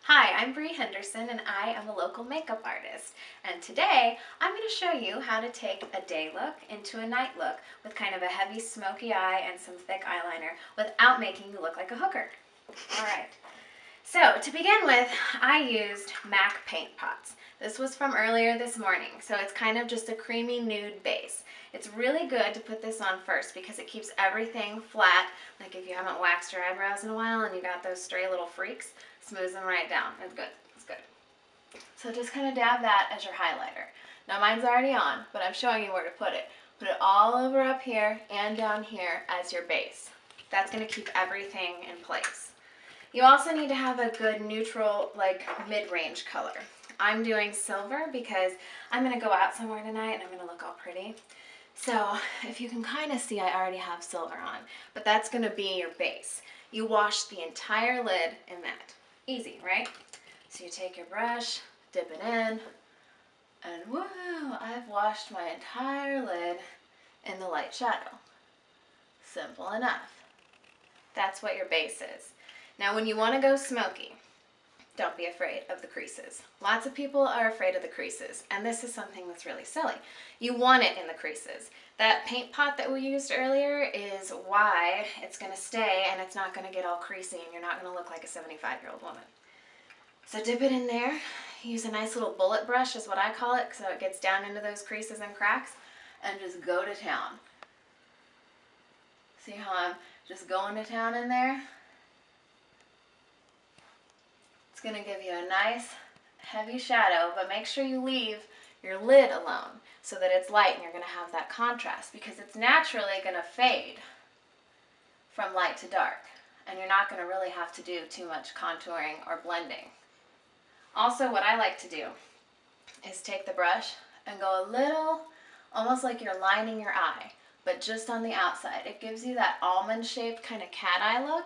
Hi, I'm Brie Henderson and I am a local makeup artist. And today I'm going to show you how to take a day look into a night look with kind of a heavy smoky eye and some thick eyeliner without making you look like a hooker. Alright, so to begin with, I used MAC paint pots. This was from earlier this morning, so it's kind of just a creamy nude base. It's really good to put this on first because it keeps everything flat. Like if you haven't waxed your eyebrows in a while and you got those stray little freaks, smooths them right down. It's good. It's good. So just kind of dab that as your highlighter. Now mine's already on, but I'm showing you where to put it. Put it all over up here and down here as your base. That's going to keep everything in place. You also need to have a good neutral, like mid-range color. I'm doing silver because I'm going to go out somewhere tonight and I'm going to look all pretty. So if you can kind of see, I already have silver on, but that's going to be your base. You wash the entire lid in that. Easy, right? So you take your brush, dip it in, and woohoo, I've washed my entire lid in the light shadow. Simple enough. That's what your base is. Now when you want to go smoky, don't be afraid of the creases. Lots of people are afraid of the creases, and this is something that's really silly. You want it in the creases. That paint pot that we used earlier is why it's going to stay and it's not going to get all creasy and you're not going to look like a 75-year-old woman. So dip it in there. Use a nice little bullet brush is what I call it, so it gets down into those creases and cracks, and just go to town. See how I'm just going to town in there? It's going to give you a nice heavy shadow, but make sure you leave your lid alone so that it's light and you're going to have that contrast, because it's naturally going to fade from light to dark and you're not going to really have to do too much contouring or blending. Also, what I like to do is take the brush and go a little, almost like you're lining your eye, but just on the outside. It gives you that almond-shaped kind of cat eye look.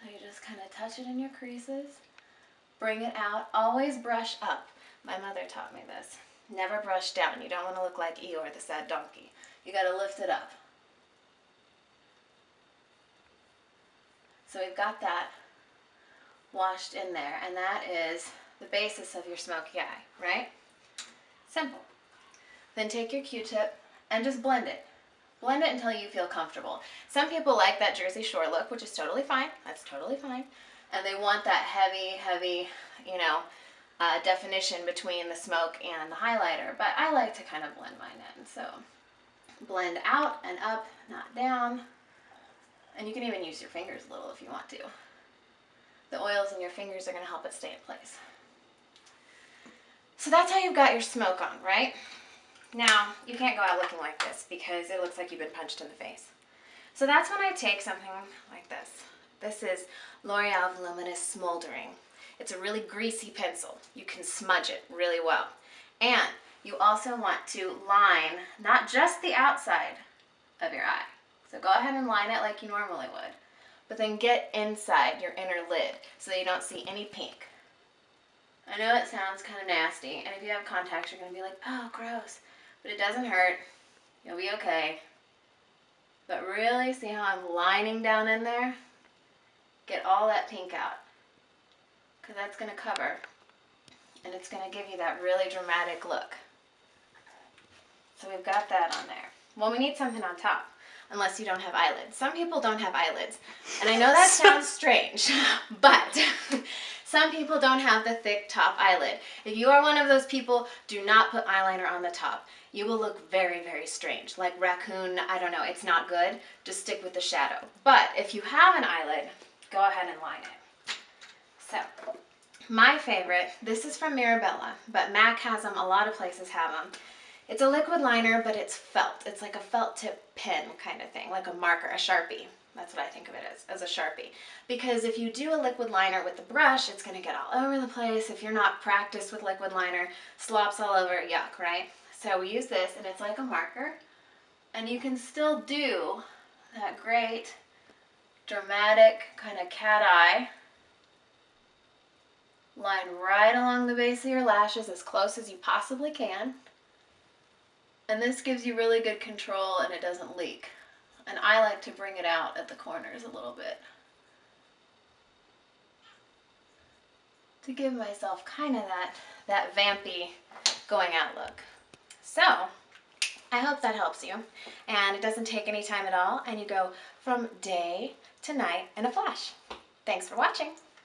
So you just kind of touch it in your creases, bring it out, always brush up. My mother taught me this. Never brush down. You don't want to look like Eeyore the sad donkey. You got to lift it up. So we've got that washed in there, and that is the basis of your smoky eye, right? Simple. Then take your Q-tip and just blend it. Blend it until you feel comfortable. Some people like that Jersey Shore look, which is totally fine. That's totally fine. And they want that heavy, definition between the smoke and the highlighter. But I like to kind of blend mine in. So blend out and up, not down. And you can even use your fingers a little if you want to. The oils in your fingers are going to help it stay in place. So that's how you've got your smoke on, right? Now, you can't go out looking like this because it looks like you've been punched in the face. So that's when I take something like this. This is L'Oreal Voluminous Smoldering. It's a really greasy pencil. You can smudge it really well. And you also want to line not just the outside of your eye. So go ahead and line it like you normally would. But then get inside your inner lid so that you don't see any pink. I know it sounds kind of nasty, and if you have contacts, you're going to be like, oh, gross. But it doesn't hurt. You'll be okay. But really, see how I'm lining down in there? Get all that pink out, because that's going to cover, and it's going to give you that really dramatic look. So we've got that on there. Well, we need something on top, unless you don't have eyelids. Some people don't have eyelids, and I know that sounds strange, but some people don't have the thick top eyelid. If you are one of those people, do not put eyeliner on the top. You will look very, very strange, like raccoon. I don't know, it's not good. Just stick with the shadow. But if you have an eyelid, go ahead and line it. So, my favorite, this is from Mirabella, but MAC has them, a lot of places have them. It's a liquid liner, but it's felt. It's like a felt tip pen kind of thing, like a marker, a Sharpie. That's what I think of it as a Sharpie. Because if you do a liquid liner with the brush, it's going to get all over the place. If you're not practiced with liquid liner, slops all over, yuck, right? So we use this, and it's like a marker. And you can still do that great, dramatic kind of cat eye line right along the base of your lashes as close as you possibly can. And this gives you really good control and it doesn't leak. And I like to bring it out at the corners a little bit. to give myself kind of that vampy going out look. So I hope that helps you, and it doesn't take any time at all, and you go from day to night in a flash. Thanks for watching.